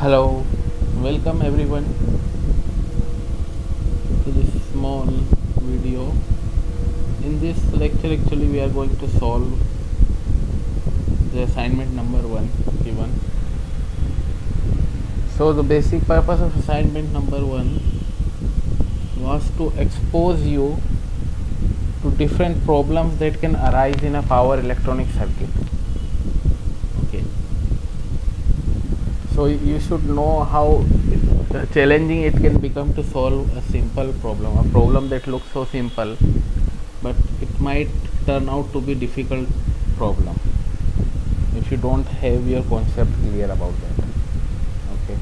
Hello, welcome everyone to this small video. In this lecture, actually, we are going to solve the assignment number 1 given. So, the basic purpose of assignment number 1 was to expose you to different problems that can arise in a power electronic circuit. Okay, so you should know how challenging it can become to solve a simple problem, a problem that looks so simple, but it might turn out to be difficult problem if you don't have your concept clear about that. Okay,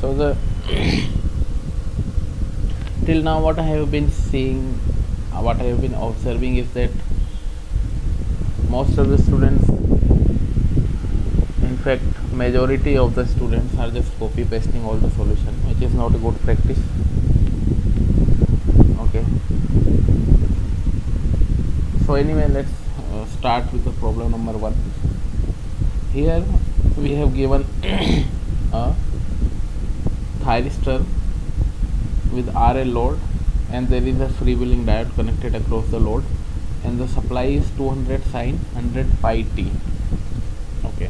so the till now what I have been seeing, what I have been observing is that most of the students, in fact majority of the students, are just copy pasting all the solution, which is not a good practice. Okay, so anyway, let's start with the problem number 1. Here we have given a thyristor with RL load, and there is a freewheeling diode connected across the load, and the supply is 200 sine 100 pi t. Okay,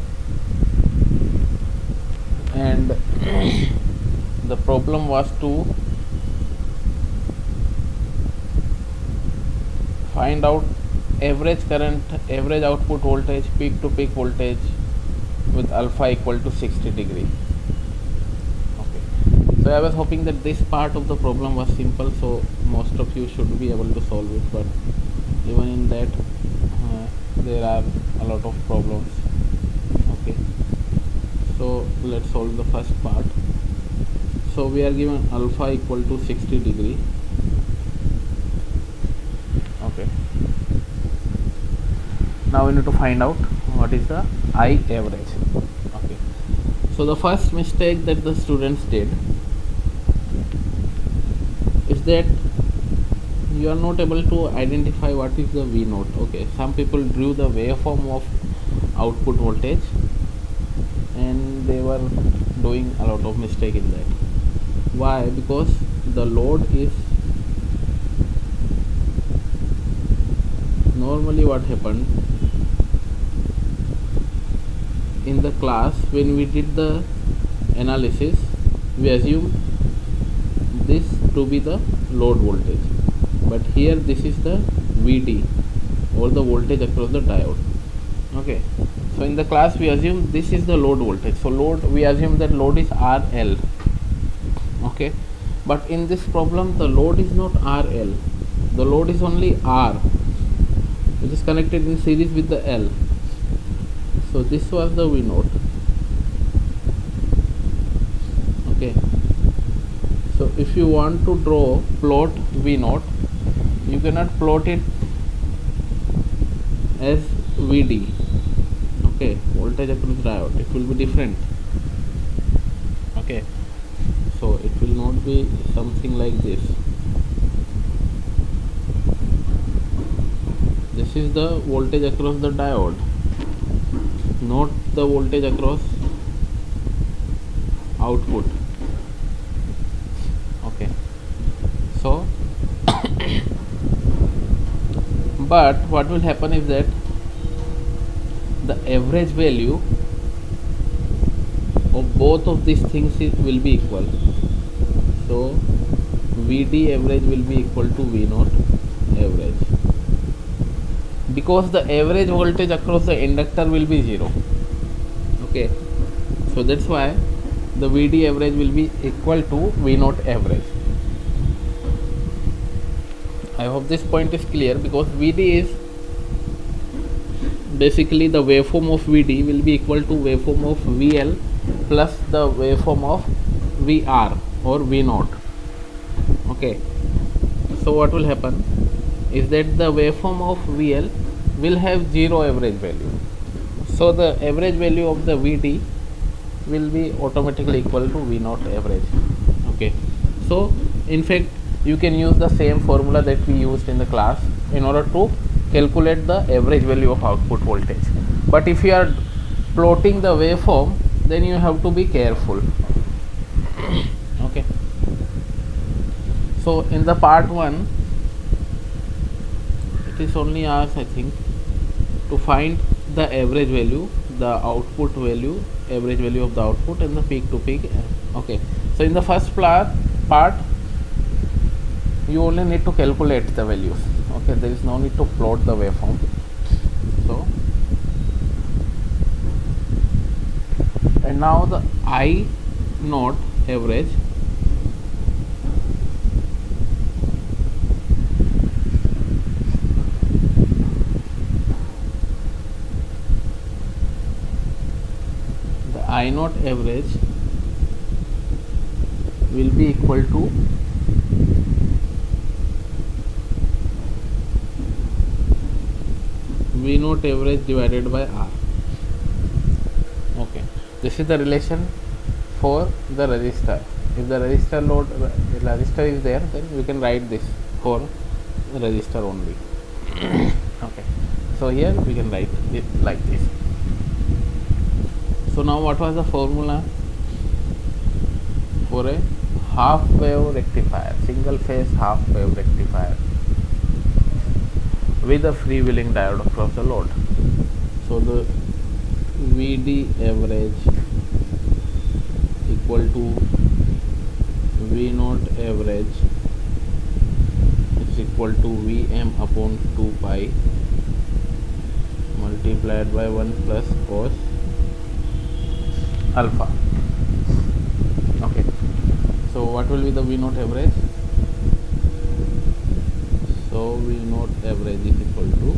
and the problem was to find out average current, average output voltage, peak to peak voltage with alpha equal to 60 degree. Okay, so I was hoping that this part of the problem was simple, so most of you should be able to solve it, but even in that there are a lot of problems. Okay, so let's solve the first part. So we are given alpha equal to 60 degree. Okay, now we need to find out what is the I average. Okay, so the first mistake that the students did is that you are not able to identify what is the V naught. Okay, some people drew the waveform of output voltage and they were doing a lot of mistake in that. Why? Because the load is, normally what happened in the class when we did the analysis, we assume this to be the load voltage, but here this is the VD, or the voltage across the diode. Okay, so in the class we assume this is the load voltage, so load, we assume that load is RL. Okay, but in this problem the load is not RL, the load is only R, which is connected in series with the L. So this was the V naught. Okay, so if you want to plot V naught, you cannot plot it as VD. Okay, voltage across diode, it will be different. Okay, so it will not be something like this. This is the voltage across the diode, not the voltage across output. Okay, so but what will happen is that the average value of both of these things will be equal. So VD average will be equal to V naught average, because the average voltage across the inductor will be 0. Okay, so that's why the VD average will be equal to V naught average. I hope this point is clear, because VD is basically the waveform of VD will be equal to waveform of VL plus the waveform of VR or V naught. Okay, so what will happen is that the waveform of VL will have 0 average value, so the average value of the VD will be automatically equal to V naught average. Okay, so in fact you can use the same formula that we used in the class in order to calculate the average value of output voltage. But if you are plotting the waveform then you have to be careful. Okay, so in the part 1 it is only asked, I think, to find the average value, the output value, average value of the output, and the peak to peak. Okay, so in the first part you only need to calculate the values. Okay, there is no need to plot the waveform. So, and now the I naught average I naught average will be equal to V naught average divided by R. Okay, this is the relation for the resistor. If the resistor is there, then we can write this for the resistor only. Okay, so here we can write it like this. So now what was the formula for a half wave rectifier, single phase half wave rectifier with a freewheeling diode across the load? So the VD average equal to V naught average is equal to Vm upon 2 pi multiplied by 1 plus cos alpha. Okay, so what will be the V naught average? So V naught average is equal to,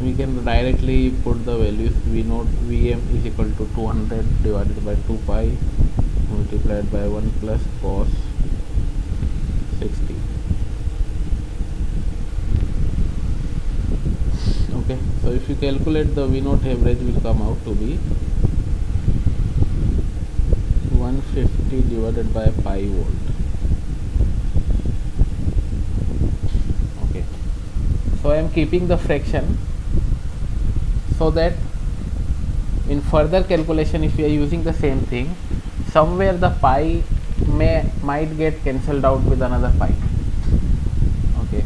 we can directly put the values. V naught Vm is equal to 200 divided by 2 pi multiplied by 1 plus cos 60. Okay, so if you calculate, the V naught average will come out to be 150 divided by pi volt. Okay, so I am keeping the fraction so that in further calculation, if we are using the same thing, somewhere the pi might get cancelled out with another pi. Okay,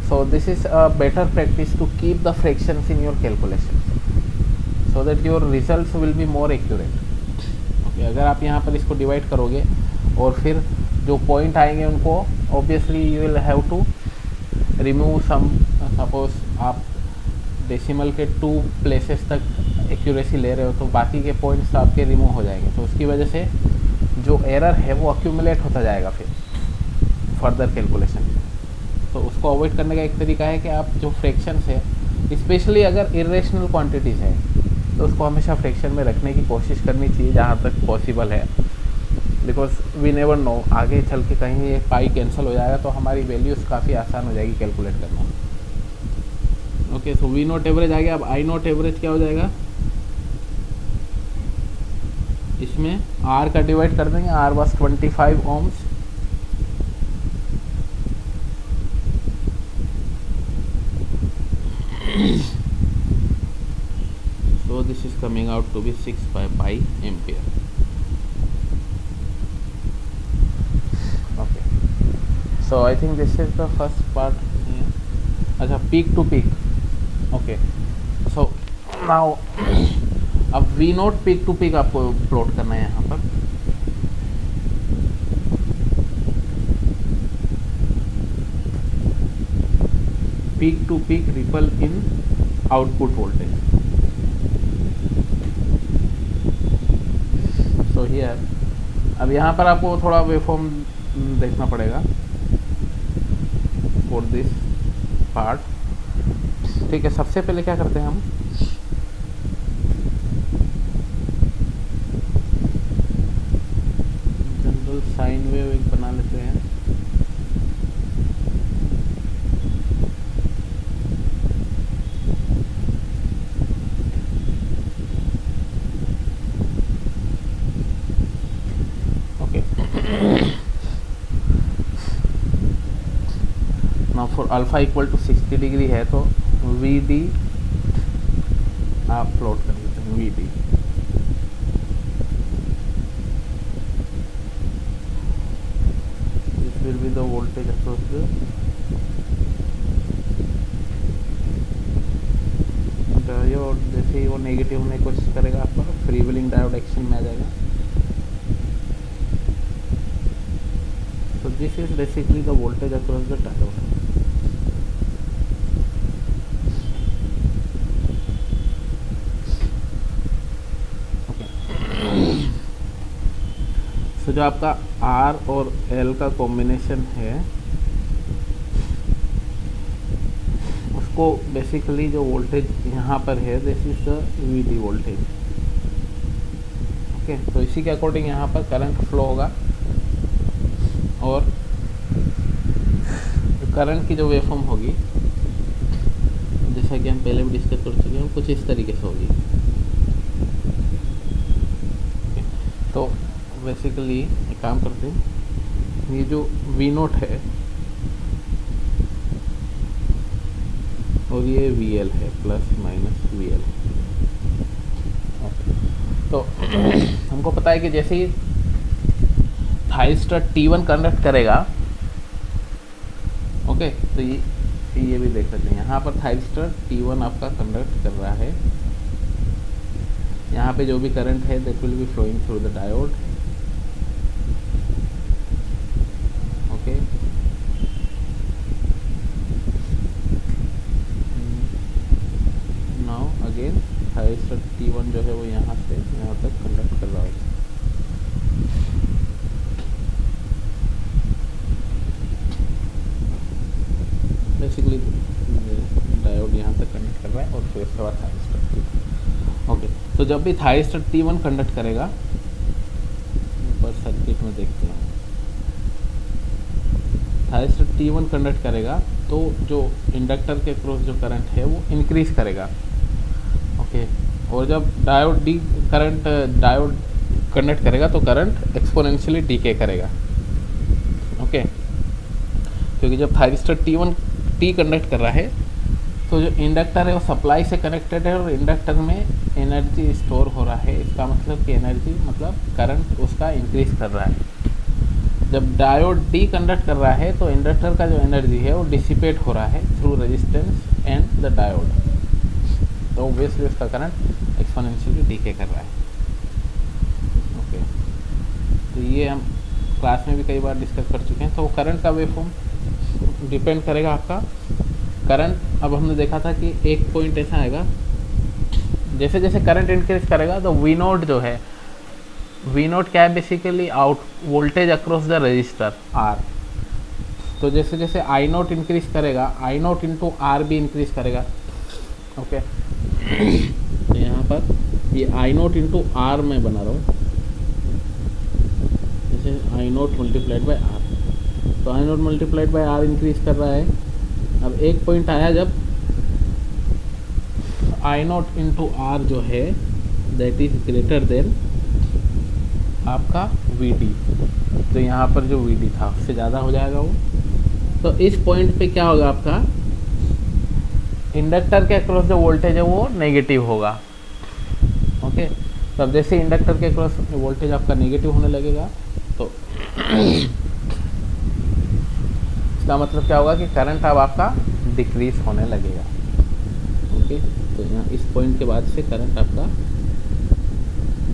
so this is a better practice to keep the fractions in your calculation so that your results will be more accurate. Okay, अगर आप यहाँ पर इसको divide करोगे और फिर जो point आएंगे उनको obviously you will have to remove some. Suppose आप डेसिमल के 2 प्लेसेस तक एक्यूरेसी ले रहे हो तो बाकी के पॉइंट्स आपके रिमूव हो जाएंगे, तो उसकी वजह से जो एरर है वो अक्यूमुलेट होता जाएगा फिर फर्दर कैलकुलेशन. तो उसको अवॉइड करने का एक तरीका है कि आप जो फ्रैक्शंस है, स्पेशली अगर इरेशनल क्वांटिटीज़ है, तो उसको हमेशा फ्रैक्शन में रखने की कोशिश करनी चाहिए जहाँ तक पॉसिबल है. बिकॉज वी नेवर नो, आगे चल के कहीं ये पाई कैंसिल हो जाएगा तो हमारी वैल्यूज़ काफ़ी आसान हो जाएगी कैलकुलेट करना. Okay, so we not average आ गया. अब आई नॉट एवरेज क्या हो जाएगा, इसमें आर का डिवाइड कर देंगे. आर बस 25 ohms. So this is coming out to be 6 by pi ampere. Okay, so I think this is the first part here. अच्छा, peak to peak. Okay, so now अब V naught peak to peak आपको plot करना है यहाँ पर. Peak to peak ripple in output voltage. So here अब यहाँ पर आपको थोड़ा वेवफॉर्म देखना पड़ेगा फॉर दिस पार्ट. ठीक है, सबसे पहले क्या करते हैं हम, जनरल साइन वेव एक बना लेते हैं. Now for alpha equal to 60 degree है तो वी डी आप प्लॉट कर देते हैं. VD. This will be the voltage across the diode. जैसे ही वो नेगेटिव होने की कोशिश करेगा आपका फ्री व्हीलिंग डायोड एक्शन में आ जाएगा. So this is basically the voltage across the diode. तो जो आपका R और L का कॉम्बिनेशन है उसको बेसिकली जो वोल्टेज यहाँ पर है this is the VD voltage. Okay, तो इसी के अकॉर्डिंग यहाँ पर करंट फ्लो होगा और करंट की जो वेवफॉर्म होगी जैसा कि हम पहले भी डिस्कस कर चुके हैं कुछ इस तरीके से होगी. तो बेसिकली एक काम करते हैं, ये जो V0 है और ये VL है प्लस माइनस VL. तो हमको पता है कि जैसे ही थाइस्टर T1 कंडक्ट करेगा, ओके, तो ये भी देख सकते हैं यहाँ पर थाइस्टर T1 आपका कंडक्ट कर रहा है. यहाँ पे जो भी करंट है that will be flowing through the diode. Okay, now again thyristor T1 जो है वो यहाँ से यहाँ तक कंडक्ट कर रहा है. बेसिकली डायोड यहाँ तक कंडक्ट कर रहा है और फिर उसके बाद थाइस्टर T1. ओके, तो जब भी थाइस्टर T1 कंडक्ट करेगा, ऊपर सर्किट में देखते हैं, थाइस्टर T1 कंडक्ट करेगा तो जो इंडक्टर के क्रॉस जो करंट है वो इंक्रीज करेगा. ओके, और जब डायोड कंडक्ट करेगा तो करंट एक्सपोनेंशियली डीके करेगा. ओके, क्योंकि जब थाइस्टर T कंडक्ट कर रहा है तो जो इंडक्टर है वो सप्लाई से कनेक्टेड है और इंडक्टर में एनर्जी स्टोर हो रहा है. इसका मतलब कि एनर्जी मतलब करंट उसका इंक्रीज कर रहा है. जब डायोड डी कंडक्ट कर रहा है तो इंडक्टर का जो एनर्जी है वो डिसिपेट हो रहा है through resistance and the diode. तो ऑब्वियसली उसका करंट एक्सपोनेंशियली डीके कर रहा है. ओके, तो ये हम क्लास में भी कई बार डिस्कस कर चुके हैं. तो करंट का वेवफॉर्म डिपेंड करेगा आपका करंट. अब हमने देखा था कि एक पॉइंट ऐसा आएगा, जैसे जैसे करंट इंक्रीज करेगा तो V0 जो है, V0 क्या है basically out voltage across the register R. तो जैसे जैसे I0 इंक्रीज करेगा, I0 इंटू R भी इंक्रीज करेगा. ओके, तो यहाँ पर ये I0 इंटू R मैं बना रहा हूँ, जैसे I0 मल्टीप्लाइड बाई R. तो I0 multiplied by R increase कर रहा है. अब एक पॉइंट आया जब I0 इंटू R जो है दैट इज ग्रेटर देन आपका VD. तो यहाँ पर जो VD था उससे ज़्यादा हो जाएगा वो. तो इस पॉइंट पे क्या होगा, आपका इंडक्टर के अक्रॉस जो वोल्टेज है वो नेगेटिव होगा. ओके, तो अब जैसे इंडक्टर के अक्रॉस वोल्टेज आपका नेगेटिव होने लगेगा तो इसका मतलब क्या होगा कि करंट अब आपका डिक्रीज होने लगेगा. ओके, तो यहाँ इस पॉइंट के बाद से करंट आपका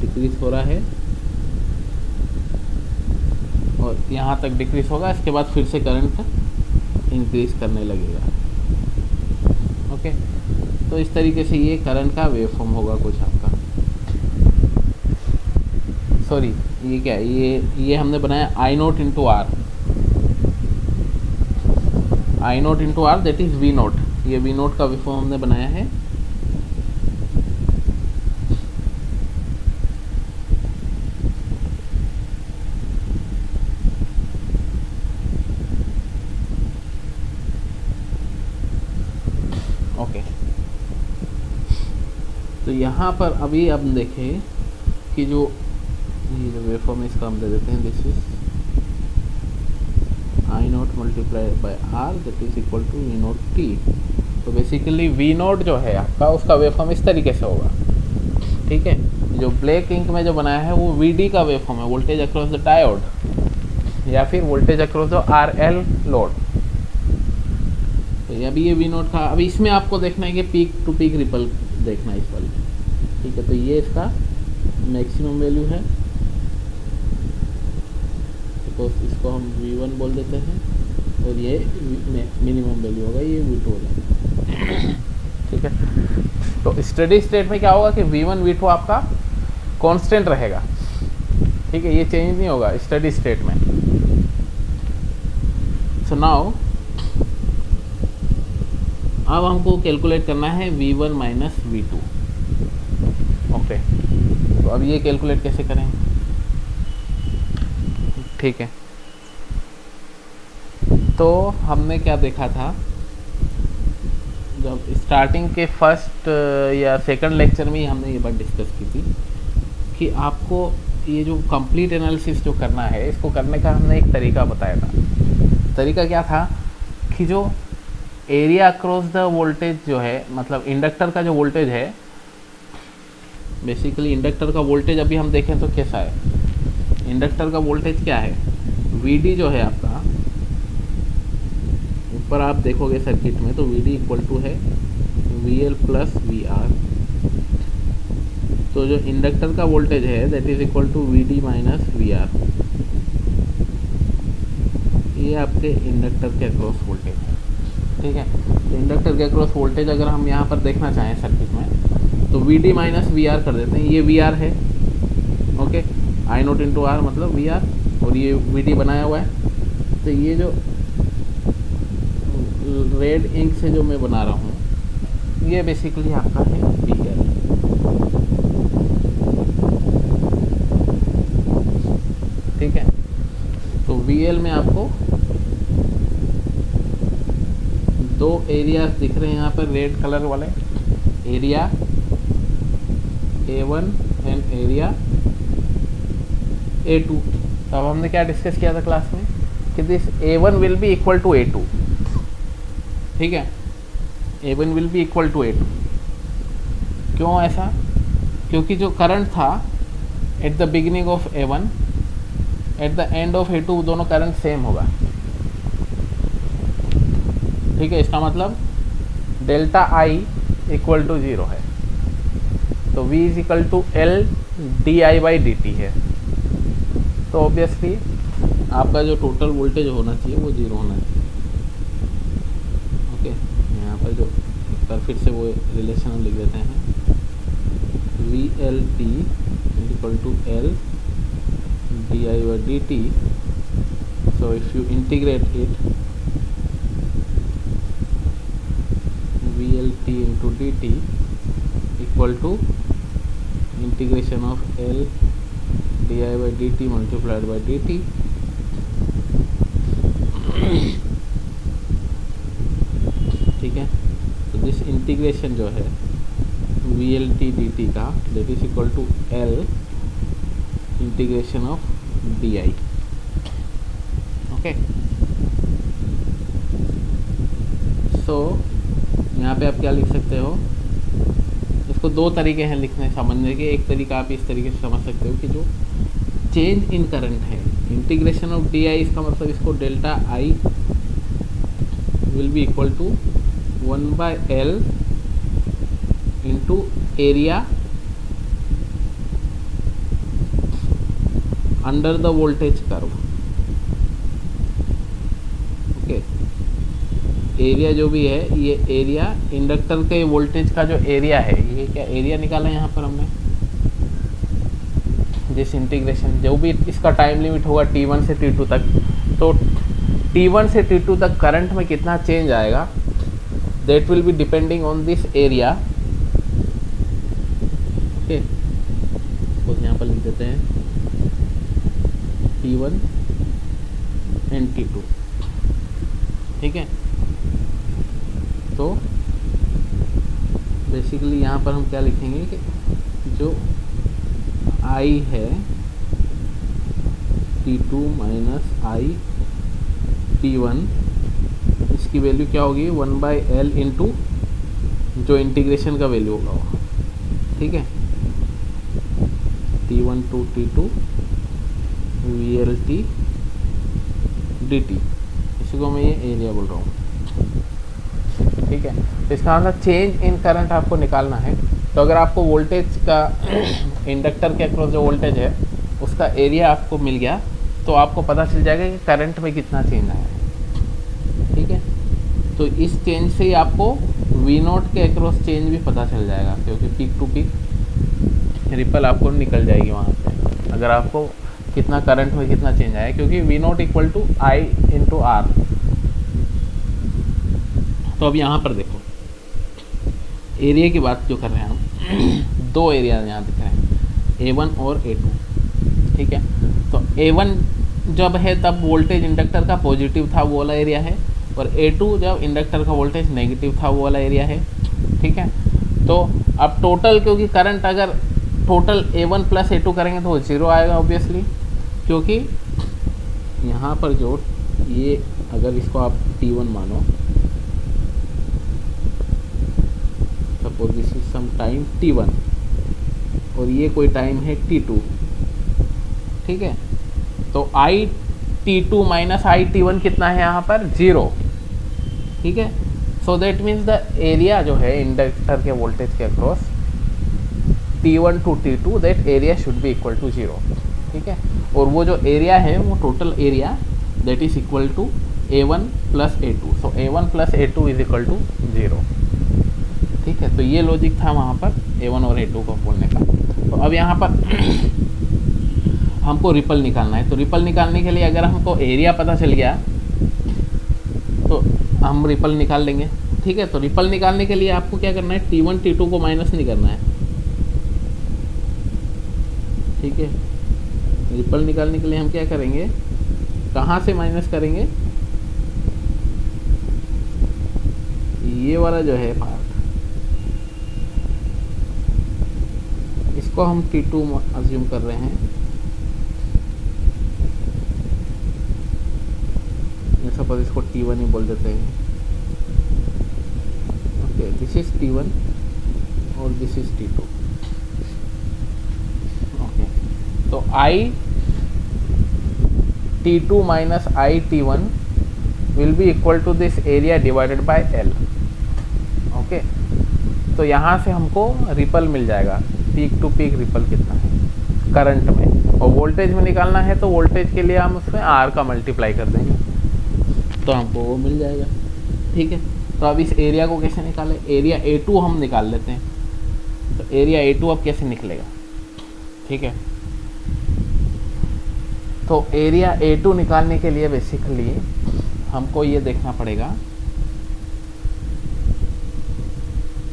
डिक्रीज हो रहा है और यहाँ तक डिक्रीज होगा. इसके बाद फिर से करंट इंक्रीज करने लगेगा. ओके, तो इस तरीके से ये करंट का वेवफॉर्म होगा कुछ आपका. सॉरी, ये क्या है, ये हमने बनाया I0 into R. I0 into R that is V0. ये V0 का वेवफॉर्म हमने बनाया है. ओके, तो यहाँ पर अभी अब देखें कि जो ये जो वेवफॉर्म इसका हम दे देते हैं, this is I0 multiply by R that is equal to V0 T. तो बेसिकली V0 जो है आपका उसका वेवफॉर्म इस तरीके से होगा. ठीक है, जो ब्लैक इंक में जो बनाया है वो वीडी का वेव फॉर्म है, वोल्टेज अक्रॉस द डायोड, या फिर voltage across the RL load. तो अभी ये वी नोट का, अभी इसमें आपको देखना है कि पीक टू पीक रिपल देखना है इस वाले, ठीक है। तो ये इसका मैक्सिमम वैल्यू है, सपोज इसको हम V1 बोल देते हैं, और ये मिनिमम वैल्यू होगा, ये V2 होगा, ठीक है। तो स्टडी स्टेट में क्या होगा कि V1 V2 आपका कांस्टेंट रहेगा, ठीक है, ये चेंज नहीं होगा स्टडी स्टेट में। सो नाउ अब हमको कैलकुलेट करना है V1 माइनस V2, ओके। तो अब ये कैलकुलेट कैसे करें, ठीक है। तो हमने क्या देखा था, जब स्टार्टिंग के फर्स्ट या सेकंड लेक्चर में ही हमने ये बात डिस्कस की थी कि आपको ये जो कंप्लीट एनालिसिस जो करना है, इसको करने का हमने एक तरीका बताया था। तरीका क्या था कि जो एरिया अक्रॉस द वोल्टेज जो है, मतलब इंडक्टर का जो वोल्टेज है, बेसिकली इंडक्टर का वोल्टेज अभी हम देखें तो कैसा है, इंडक्टर का वोल्टेज क्या है, Vd जो है आपका, ऊपर आप देखोगे सर्किट में तो Vd इक्वल टू है VL प्लस VR। तो जो इंडक्टर का वोल्टेज है that is equal to Vd minus VR, ये आपके इंडक्टर के अक्रॉस वोल्टेज है, ठीक है। तो इंडक्टर के अक्रॉस वोल्टेज अगर हम यहाँ पर देखना चाहें सर्किट में तो Vd माइनस VR कर देते हैं, ये VR है, okay, I note into R मतलब VR, और ये Vd बनाया हुआ है। तो ये जो रेड इंक से जो मैं बना रहा हूँ ये बेसिकली आपका है VL, ठीक है। तो VL में आपको दो एरियाज दिख रहे हैं यहाँ पर रेड कलर वाले, area A1 and area A2। तो अब हमने क्या डिस्कस किया था क्लास में कि this A1 will be equal to A2, ठीक है, A1 will be equal to A2। क्यों ऐसा, क्योंकि जो करंट था at the beginning of A1 at the end of A2 दोनों करंट सेम होगा, ठीक है। इसका मतलब डेल्टा I इक्वल टू 0 है, तो V is equal to L di/dt है। तो ऑब्वियसली आपका जो टोटल वोल्टेज होना चाहिए वो 0 होना चाहिए, ओके। यहाँ पर जो पर फिर से वो रिलेशन हम लिख देते हैं, VLT equal to L di/dt। So if you integrate it, VLT into dt equal to integration of L di/dt multiplied by dt, ठीक है। तो दिस इंटीग्रेशन जो है VLT dt का that is equal to L integration of di, okay. So यहाँ पे आप क्या लिख सकते हो, इसको दो तरीके हैं लिखने समझने के। एक तरीका आप इस तरीके से समझ सकते हो कि जो चेंज इन करंट है, इंटीग्रेशन ऑफ डी आई, इसका मतलब इसको delta I will be equal to 1/L into area under the voltage curve, okay. Area जो भी है, ये एरिया इंडक्टर के वोल्टेज का जो एरिया है, ये क्या एरिया निकाला है यहाँ पर हमने, जिस इंटीग्रेशन जो भी इसका टाइम लिमिट होगा T1 से T2 तक, तो T1 से T2 तक करंट में कितना चेंज आएगा that will be depending on this area, okay. तो यहाँ पर लिख देते हैं T1 एंड T2, ठीक है। तो बेसिकली यहाँ पर हम क्या लिखेंगे कि जो I है T2 माइनस I T1, इसकी वैल्यू क्या होगी 1/L इंटू जो इंटीग्रेशन का वैल्यू होगा वो, ठीक है। T1 to T2 VLT DT, इसी को मैं ये एरिया बोल रहा हूँ। ठीक है, तो इसका मतलब चेंज इन करंट आपको निकालना है। तो अगर आपको वोल्टेज का इंडक्टर के अक्रॉस जो वोल्टेज है उसका एरिया आपको मिल गया तो आपको पता चल जाएगा कि करंट में कितना चेंज आया है। ठीक है, तो इस चेंज से ही आपको V0 के अक्रॉस चेंज भी पता चल जाएगा, क्योंकि पीक टू पीक रिपल आपको निकल जाएगी वहाँ से, अगर आपको कितना करंट में कितना चेंज आया, क्योंकि V0 equal to I into R। तो अब यहाँ पर देखो एरिया की बात जो कर रहे हैं हम, दो एरिया यहाँ दिख रहे हैं, A1 और A2। ठीक है, तो A1 जब है तब वोल्टेज इंडक्टर का पॉजिटिव था, वो वाला एरिया है, और A2 जब इंडक्टर का वोल्टेज नेगेटिव था, वो वाला एरिया है। ठीक है, तो अब टोटल, क्योंकि करंट अगर टोटल A1 प्लस A2 करेंगे तो वो 0 आएगा ऑब्वियसली, क्योंकि यहाँ पर जो ये अगर इसको आप T1 मानो, suppose this is some time T1 और ये कोई टाइम है T2। ठीक है, तो IT2 माइनस IT1 कितना है यहाँ पर 0। ठीक है, so that means the area जो है इंडक्टर के वोल्टेज के across T1 to T2 that area should be equal to 0। ठीक है, और वो जो एरिया है वो total area that is equal to A1 plus A2। So A1 plus A2 is equal to 0। ठीक है, तो ये लॉजिक था वहाँ पर A1 और A2 को बोलने का। तो अब यहाँ पर हमको रिपल निकालना है, तो रिपल निकालने के लिए अगर हमको एरिया पता चल गया तो हम रिपल निकाल लेंगे। ठीक है, तो रिपल निकालने के लिए आपको क्या करना है, T1 T2 को माइनस नहीं करना है। ठीक है, रिपल निकालने के लिए हम क्या करेंगे, कहाँ से माइनस करेंगे, ये वाला जो है पार्ट, इसको हम T2 अज्यूम कर रहे हैं। सपोज इसको T1 ही बोल देते हैं। ओके, दिस इज T1 और दिस इज T2। ओके, तो T2 minus T1 will be equal to this area divided by L। Okay, तो यहाँ से हमको रिपल मिल जाएगा, पीक टू पीक रिपल कितना है करंट में, और वोल्टेज में निकालना है तो वोल्टेज के लिए हम उसमें R का मल्टीप्लाई कर देंगे तो हमको वो मिल जाएगा। ठीक है, तो अब इस एरिया को कैसे निकालें, एरिया A2 हम निकाल लेते हैं। तो एरिया A2 अब कैसे निकलेगा। ठीक है, तो एरिया A2 निकालने के लिए बेसिकली हमको ये देखना पड़ेगा।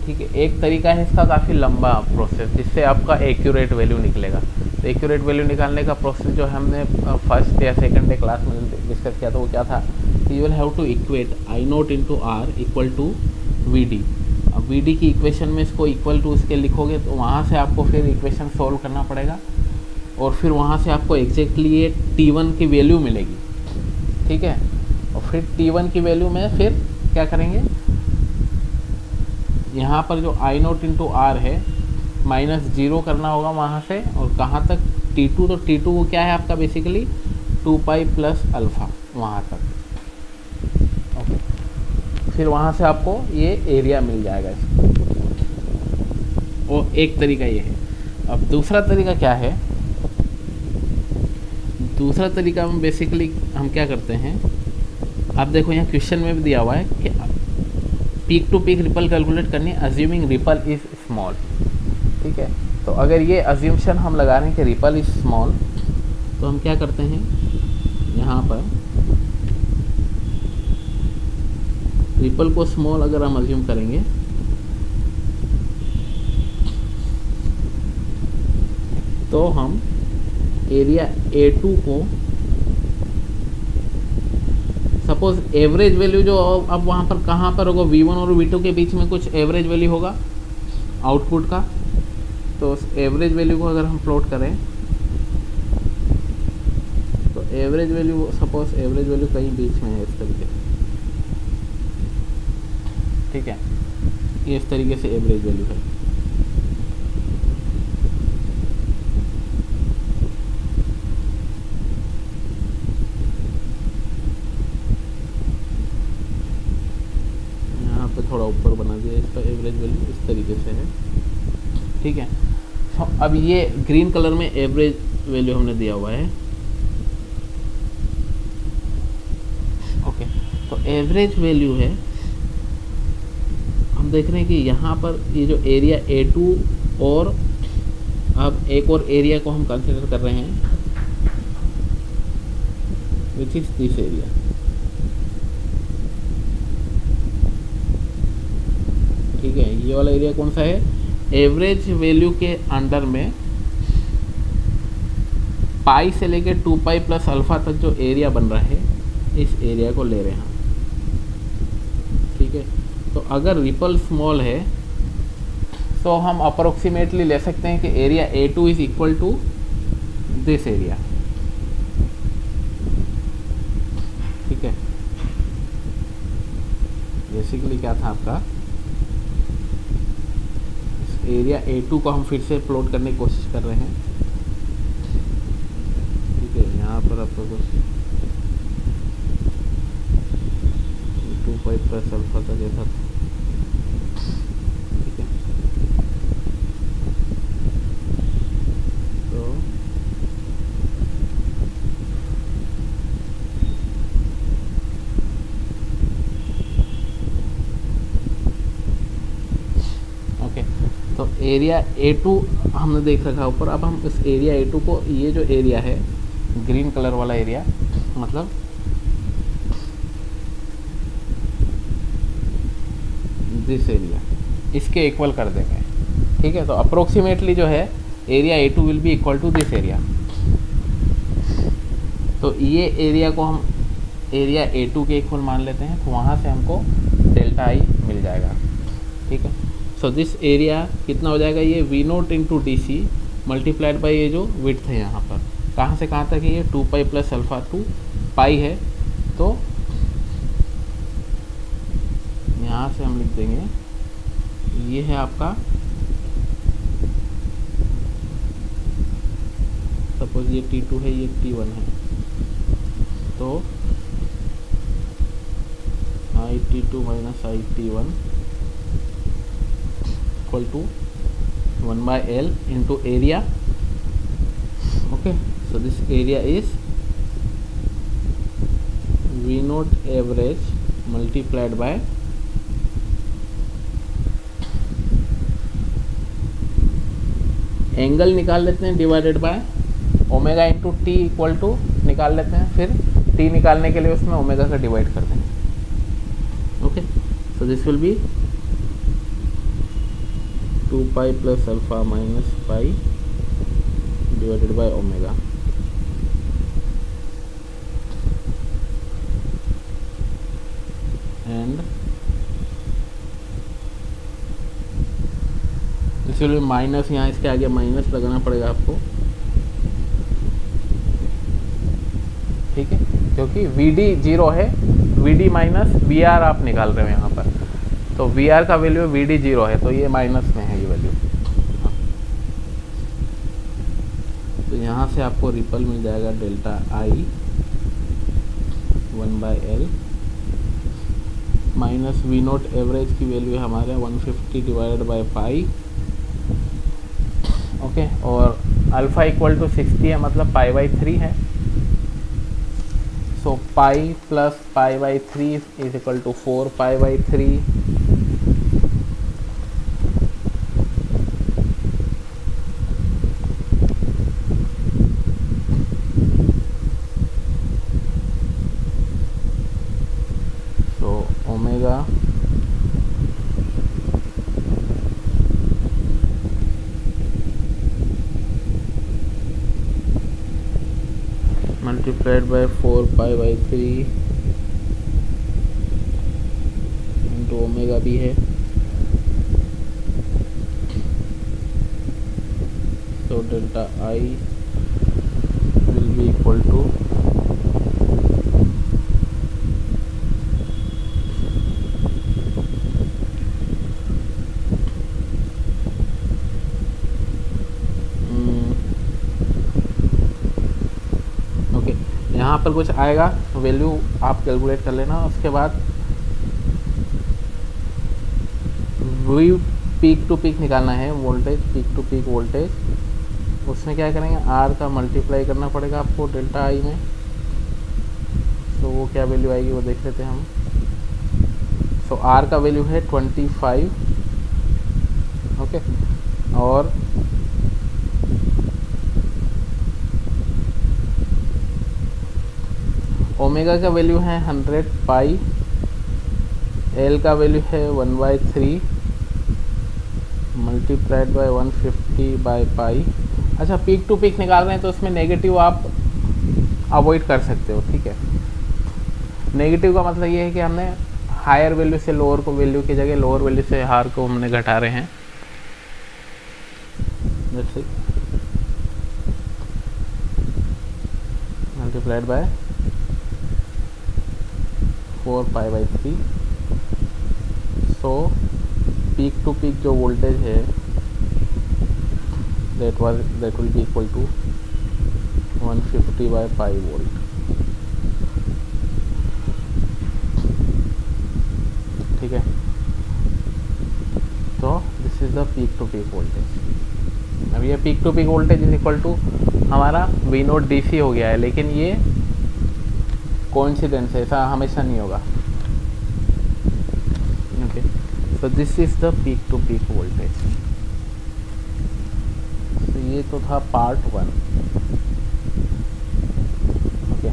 ठीक है, एक तरीका है इसका काफ़ी लंबा प्रोसेस जिससे आपका एक्यूरेट वैल्यू निकलेगा। तो एक्यूरेट वैल्यू निकालने का प्रोसेस जो हमने फर्स्ट या सेकंड डे क्लास में डिस्कस किया था वो क्या था, you will have to equate I0 into R equal to VD। अब VD की इक्वेशन में इसको इक्वल टू इसके लिखोगे तो वहाँ से आपको फिर इक्वेशन सॉल्व करना पड़ेगा, और फिर वहाँ से आपको एग्जैक्टली ये T1 की वैल्यू मिलेगी। ठीक है, और फिर T1 की वैल्यू में फिर क्या करेंगे, यहाँ पर जो I0 इंटू R है माइनस 0 करना होगा वहाँ से, और कहाँ तक T2, तो T2 वो क्या है आपका बेसिकली 2 पाई प्लस अल्फ़ा वहाँ तक। ओके, फिर वहाँ से आपको ये एरिया मिल जाएगा इसको। और एक तरीका ये है। अब दूसरा तरीका क्या है, दूसरा तरीका में बेसिकली हम क्या करते हैं, आप देखो यहाँ क्वेश्चन में भी दिया हुआ है कि peak to peak ripple calculate करनी है अज्यूमिंग रिपल इज़ स्मॉल। ठीक है, तो अगर ये अज्यूमशन हम लगा रहे हैं कि रिपल इज़ स्मॉल, तो हम क्या करते हैं, यहाँ पर रिपल को स्मॉल अगर हम अज्यूम करेंगे तो हम एरिया A2 को सपोज एवरेज वैल्यू जो अब वहाँ पर कहाँ पर होगा, V1 और V2 के बीच में कुछ एवरेज वैल्यू होगा आउटपुट का। तो उस एवरेज वैल्यू को अगर हम प्लॉट करें तो average value, suppose average value कहीं बीच में है इस तरीके से। ठीक है, ये इस तरीके से एवरेज वैल्यू है। तरीके से है, ठीक है। तो अब ये ग्रीन कलर में एवरेज वैल्यू हमने दिया हुआ है, ओके। तो एवरेज वैल्यू है, हम देख रहे हैं कि यहाँ पर ये जो एरिया A2 और अब एक और एरिया को हम कंसिडर कर रहे हैं विच इज दिस एरिया, ठीक है। ये वाला एरिया कौन सा है, एवरेज वैल्यू के अंडर में पाई से लेके 2 पाई प्लस अल्फा तक जो एरिया बन रहा है, इस एरिया को ले रहे हैं, ठीक है। तो अगर रिपल स्मॉल है तो हम अप्रोक्सीमेटली ले सकते हैं कि area A2 is equal to this area, ठीक है। बेसिकली क्या था आपका, इस एरिया A2 को हम फिर से प्लॉट करने की कोशिश कर रहे हैं, ठीक है। यहाँ पर आपको कुछ 2 पाई प्लस अल्फा का जैसा था, ठीक है। तो ओके, तो एरिया A2 हमने देख रखा है ऊपर। अब हम इस एरिया A2 को, ये जो एरिया है ग्रीन कलर वाला एरिया, मतलब दिस एरिया, इसके इक्वल कर देंगे, ठीक है। तो अप्रोक्सीमेटली जो है area A2 will be equal to this area. तो ये एरिया को हम एरिया A2 के इक्वल मान लेते हैं, तो वहाँ से हमको डेल्टा आई मिल जाएगा, ठीक है। सो दिस एरिया कितना हो जाएगा, ये V0 into DC multiplied by ये जो विड्थ है यहाँ पर, कहाँ से कहाँ तक है ये 2 पाई प्लस अल्फा 2 पाई है। तो यहाँ से हम लिख देंगे, ये है आपका, सपोज ये T2 है, ये T1 है, तो IT2 माइनस IT1 equal to 1/L into area, okay. So this area is V0 average multiplied by angle निकाल लेते हैं divided by omega into T equal to निकाल लेते हैं, फिर टी निकालने के लिए उसमें ओमेगा का डिवाइड कर देंगे, okay. So this will be 2 pi plus alpha minus pi divided by omega, and this will be minus, यहाँ इसके आगे माइनस लगाना पड़ेगा आपको, ठीक है, क्योंकि VD 0 है, VD माइनस VR आप निकाल रहे हो यहाँ पर, तो VR का वैल्यू VD 0 है, तो ये माइनस में है ये वैल्यू। तो यहाँ से आपको रिपल मिल जाएगा delta I 1/L minus V0 average की वैल्यू है हमारे 150 डिवाइडेड बाय पाई, ओके। और अल्फ़ा इक्वल टू 60 है, मतलब π/3 है। So pi plus π/3 is equal to 4 π/3, so omega multiplied by 4 π/3 into omega भी है, तो delta I will be equal to यहाँ पर कुछ आएगा, वैल्यू आप कैलकुलेट कर लेना। उसके बाद पीक टू पीक निकालना है voltage, peak to peak voltage, उसमें क्या करेंगे, आर का मल्टीप्लाई करना पड़ेगा आपको डेल्टा आई में। तो वो क्या वैल्यू आएगी वो देख लेते हैं हम। सो आर का वैल्यू है 25, ओके, और ओमेगा का वैल्यू है 100 पाई, एल का वैल्यू है 1/3 मल्टीप्लाइड बाय 150 बाय पाई। अच्छा, पीक टू पीक निकाल रहे हैं तो उसमें नेगेटिव आप अवॉइड कर सकते हो, ठीक है। नेगेटिव का मतलब ये है कि हमने हायर वैल्यू से लोअर को वैल्यू की जगह लोअर वैल्यू से हायर को हमने घटा रहे हैं, जैसे multiplied by 4π/3। So peak to peak जो वोल्टेज है that will be equal to 150/π volt. ठीक है, तो this is the peak to peak voltage. अब ये peak to peak voltage is equal to हमारा V0 DC हो गया है, लेकिन ये कोइंसिडेंस है, ऐसा हमेशा नहीं होगा। Okay, so this is the peak to peak voltage. तो ये तो था पार्ट 1। ओके,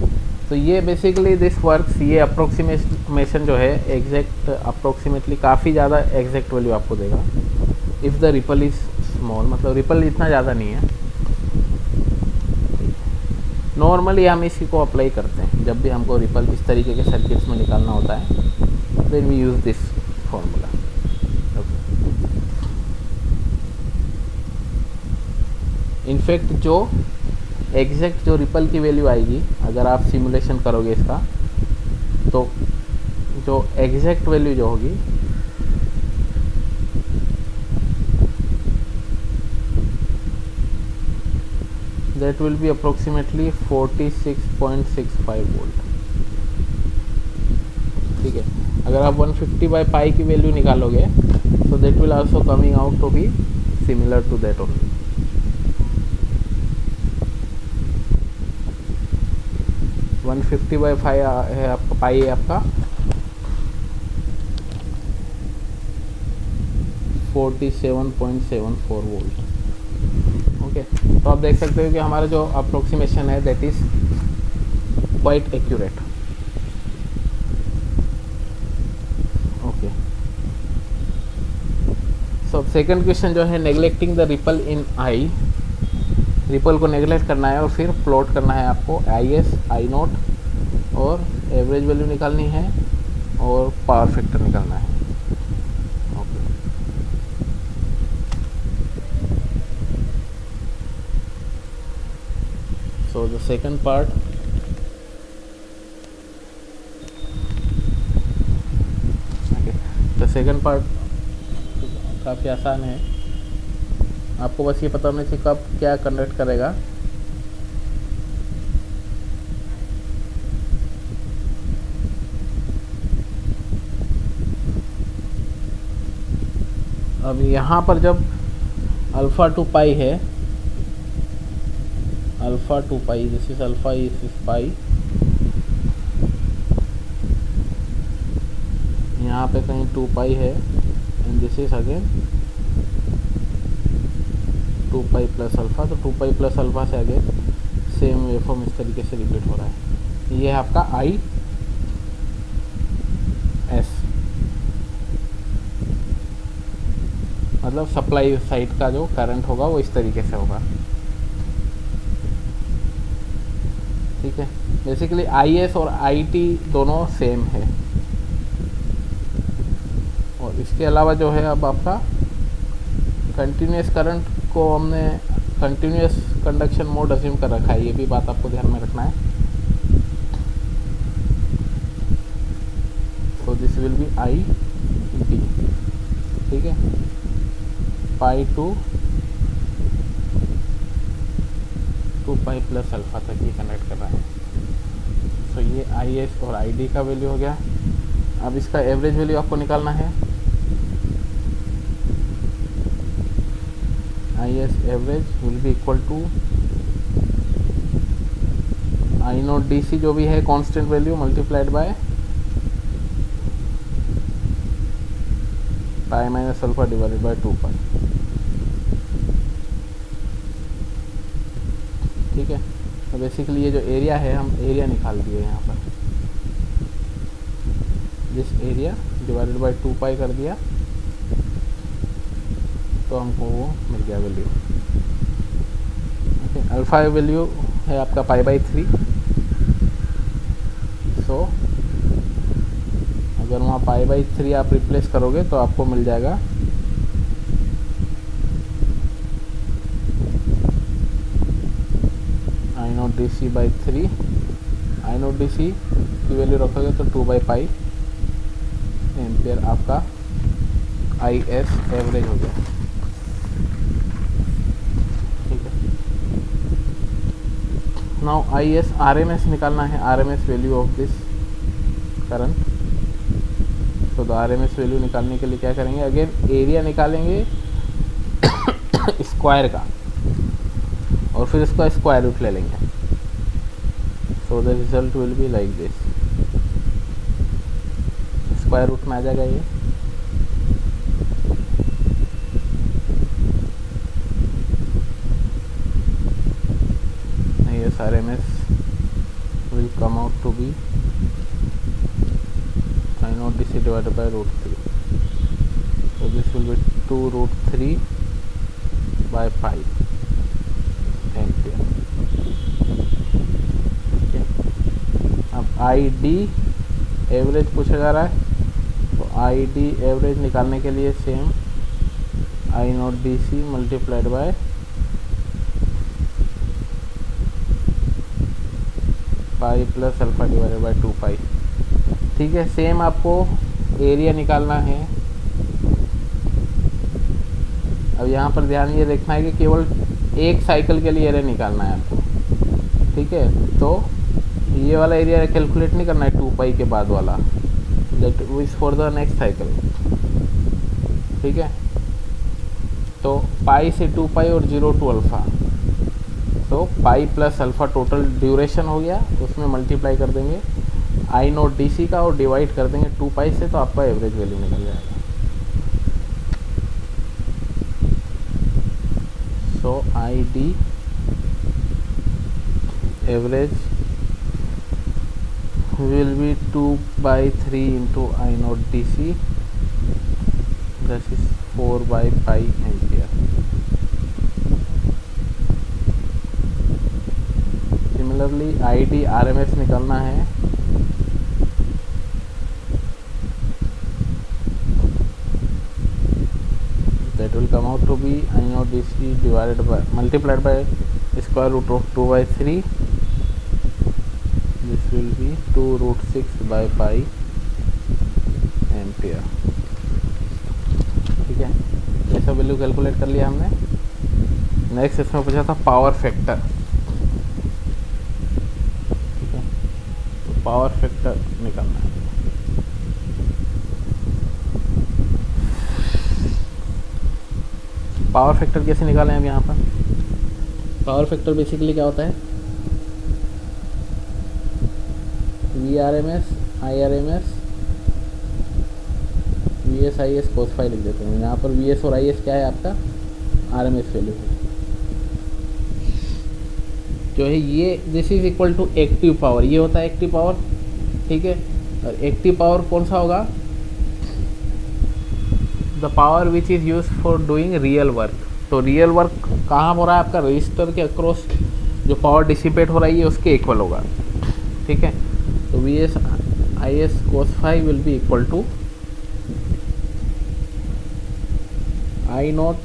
तो ये बेसिकली दिस वर्क्स, ये अप्रोक्सीमेशन जो है एग्जैक्ट अप्रोक्सीमेटली काफ़ी ज़्यादा एग्जैक्ट वैल्यू आपको देगा if the ripple is small, मतलब रिपल इतना ज़्यादा नहीं है। नॉर्मली हम इसी को अप्लाई करते हैं जब भी हमको रिपल इस तरीके के सर्किट्स में निकालना होता है, then we use this formula. In fact जो एग्जैक्ट जो रिपल की वैल्यू आएगी अगर आप सिमुलेशन करोगे इसका, तो जो एग्जैक्ट वैल्यू जो होगी that will be approximately 46.65 volt. ठीक है, अगर आप 150/π की वैल्यू निकालोगे so that will also coming out to be similar to that only। 150/π है आपका, पाई है आपका 47.74 वोल्ट। ओके, तो आप देख सकते हो कि हमारा जो अप्रोक्सीमेशन है that is quite accurate. Okay, so second question जो है neglecting the ripple in I, ripple को नेग्लेक्ट करना है और फिर प्लॉट करना है आपको IS, I0 और एवरेज वैल्यू निकालनी है और पावर फैक्टर निकालना है। Okay, so the second part, the second part काफ़ी आसान है, आपको बस ये पता होना चाहिए कब क्या कंडक्ट करेगा। अब यहाँ पर जब अल्फ़ा टू पाई है, alpha two pi, this is alpha, इस पाई, यहाँ पे कहीं 2 पाई है and this is again 2 pi plus alpha, तो 2 पाई प्लस अल्फ़ा से आगे सेम वेवफॉर्म इस तरीके से रिपीट हो रहा है। ये है आपका IS, मतलब सप्लाई साइड का जो करंट होगा वो इस तरीके से होगा। ठीक है, बेसिकली IS और IT दोनों सेम है। और इसके अलावा जो है अब आपका कंटिन्यूस करंट को हमने कंटिन्यूस कंडक्शन मोड अज्यूम कर रखा है, ये भी बात आपको ध्यान में रखना है। So this will be ID, ठीक है, पाई टू 2 पाई प्लस अल्फ़ा तक ये कनेक्ट कर रहा है। सो ये IS और ID का वैल्यू हो गया। अब इसका एवरेज वैल्यू आपको निकालना है। I S average will be equal to I naught D C जो भी है constant value multiplied by pi minus alpha divided by 2 pi. ठीक है, तो बेसिकली ये जो एरिया है हम एरिया निकाल दिए यहाँ पर, दिस एरिया डिवाइडेड बाय 2 पाई कर दिया तो हमको वो मिल गया वैल्यू। ओके, अल्फा वैल्यू है आपका पाई बाई 3। सो अगर वहाँ पाई बाई 3 आप रिप्लेस करोगे तो आपको मिल जाएगा I naught D C by 3। I naught D C की वैल्यू रखोगे तो 2 बाई पाई एम्पियर आपका आई एस एवरेज हो गया। ठीक है, now I R M M S निकालना है, R M S value of this current. तो आर एम एस वैल्यू निकालने के लिए क्या करेंगे, अगेन एरिया निकालेंगे स्क्वायर का और फिर इसका स्क्वायर रूट ले लेंगे। So the result will be like this, square root में आ जाएगा ये। yes RMS will come out to be I naught DC divided by root 3. So this will be 2 root 3 by pi ampere. Okay. अब ID average पूछा जा रहा है, तो ID एवरेज निकालने के लिए same I naught DC multiplied by pi plus alpha divided by 2 pi. ठीक है, सेम आपको एरिया निकालना है। अब यहाँ पर ध्यान ये देखना है कि केवल एक साइकिल के लिए एरिया निकालना है आपको। ठीक है, तो ये वाला एरिया कैलकुलेट नहीं करना है 2 पाई के बाद वाला, that is for the next cycle. ठीक है, तो पाई से 2 पाई और 0 टू अल्फ़ा, तो pi plus alpha total duration हो गया, उसमें मल्टीप्लाई कर देंगे आई नोट डी सी का और डिवाइड कर देंगे 2 पाई से, तो आपका एवरेज वैल्यू निकल जाएगा। So I D average will be 2/3 into I naught D C, that is 4/पाई ampere. Similarly I D R M S निकालना है, that will come out to be I naught DC divided by multiplied by square root of 2/3. This will be 2 root 6 by pi ampere. ठीक है, ये सब value calculate कर लिया हमने। Next इसमें पूछा था पावर फैक्टर। ठीक है, तो पावर फैक्टर निकालना है। पावर फैक्टर कैसे निकालें हम यहाँ पर? पावर फैक्टर बेसिकली क्या होता है, V R M S I R M S V S I S cos phi लिख देते हैं। यहाँ पर वी एस और आई एस क्या है, आपका आर एम एस वैल्यू है जो है ये। This is equal to active power, ये होता है एक्टिव पावर। ठीक है, और एक्टिव पावर कौन सा होगा, the power which is use for doing real work. तो रियल वर्क कहाँ हो रहा है, आपका रजिस्टर के अक्रॉस जो पावर डिसिपेट हो रही है उसके इक्वल होगा। ठीक है, तो V S I S cos phi will be equal to I naught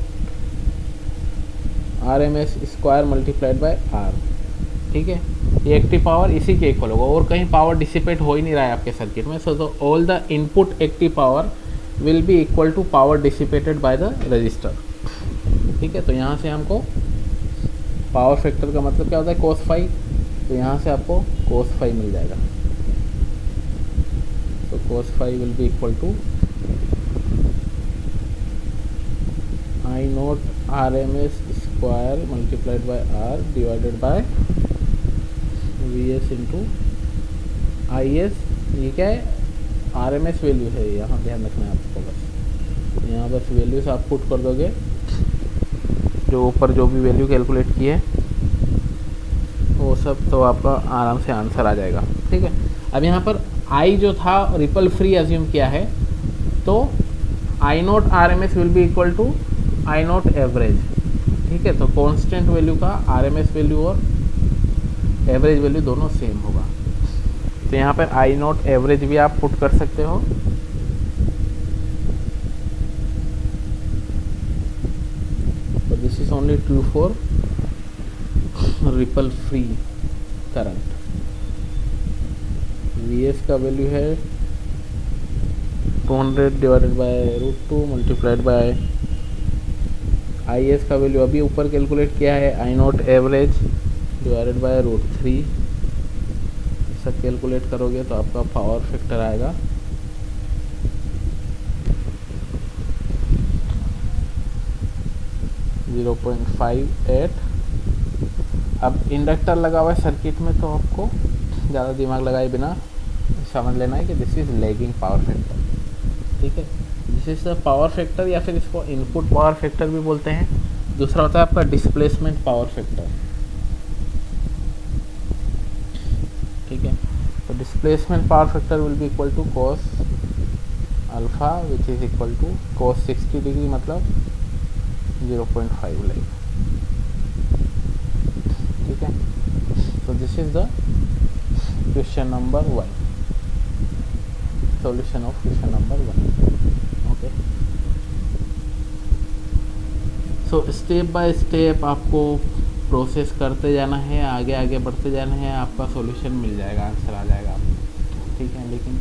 R M S square multiplied by R. ठीक है, ये एक्टिव पावर इसी के इक्वल होगा और कहीं पावर डिसिपेट हो ही नहीं रहा है आपके सर्किट में। So all the input active power will be equal to power dissipated by the resistor. ठीक है, तो यहाँ से हमको पावर फैक्टर का मतलब क्या होता है, कोस फाई। तो यहाँ से आपको कोस फाई मिल जाएगा। तो cos phi will be equal to I naught R M S square multiplied by R divided by V S into I S. ये क्या है, आर एम एस वैल्यू है, यहाँ ध्यान रखना है आपको। बस यहाँ बस वैल्यूज आप पुट कर दोगे, जो ऊपर जो भी वैल्यू कैलकुलेट की है वो सब, तो आपका आराम से आंसर आ जाएगा। ठीक है, अब यहाँ पर आई जो था रिपल फ्री एज्यूम किया है, तो I naught R M S will be equal to I naught average. ठीक है, तो कांस्टेंट वैल्यू का आर एम एस वैल्यू और एवरेज वैल्यू दोनों सेम होगा। तो यहाँ पर आई नोट एवरेज भी आप पुट कर सकते हो। तो this is only true for ripple free current. V S का वैल्यू है 200 divided by √2 multiplied by I S का वैल्यू अभी ऊपर कैलकुलेट किया है, आई नोट एवरेज डिवाइडेड बाय √3। सब कैलकुलेट करोगे तो आपका पावर फैक्टर आएगा 0.58। अब इंडक्टर लगा हुआ है सर्किट में, तो आपको ज़्यादा दिमाग लगाए बिना समझ लेना है कि this is lagging power factor. ठीक है, this is the power factor, या फिर इसको इनपुट पावर फैक्टर भी बोलते हैं। दूसरा होता है आपका डिस्प्लेसमेंट पावर फैक्टर। ठीक है, तो displacement power factor will be equal to cos alpha which is equal to cos 60 degree, मतलब 0.5 लाइक। ठीक है, so this is the question number 1, solution of question number 1. Okay, so step by step आपको process करते जाना है, आगे आगे बढ़ते जाना है, आपका सॉल्यूशन मिल जाएगा, आंसर आ जाएगा आपको। ठीक है, लेकिन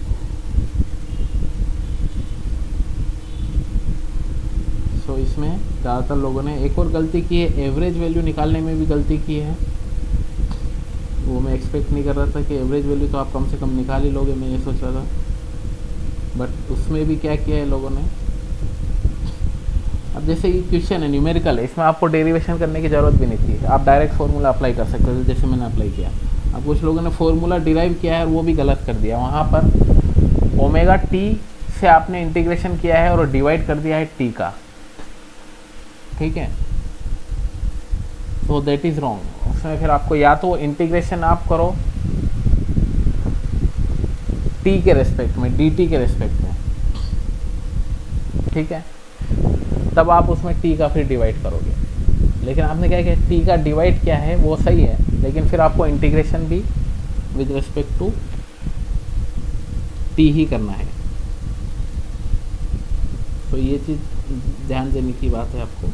तो इसमें ज़्यादातर लोगों ने एक और गलती की है, एवरेज वैल्यू निकालने में भी गलती की है। वो मैं एक्सपेक्ट नहीं कर रहा था कि एवरेज वैल्यू तो आप कम से कम निकाल ही लोगे, मैं ये सोच रहा था, बट उसमें भी क्या किया है लोगों ने। अब जैसे ये क्वेश्चन है, न्यूमेरिकल है, इसमें आपको डेरिवेशन करने की ज़रूरत भी नहीं थी, आप डायरेक्ट फार्मूला अप्लाई कर सकते थे, जैसे मैंने अप्लाई किया। अब कुछ लोगों ने फार्मूला डिराइव किया है और वो भी गलत कर दिया। वहाँ पर ओमेगा टी से आपने इंटीग्रेशन किया है और डिवाइड कर दिया है टी का। ठीक है, तो दैट इज़ रॉन्ग। उसमें फिर आपको या तो इंटीग्रेशन आप करो टी के रेस्पेक्ट में, डी टी के रेस्पेक्ट में। ठीक है, तब आप उसमें टी का फिर डिवाइड करोगे। लेकिन आपने क्या किया, टी का डिवाइड किया है वो सही है, लेकिन फिर आपको इंटीग्रेशन भी विद रिस्पेक्ट टू टी ही करना है। तो ये चीज़ ध्यान देने की बात है आपको।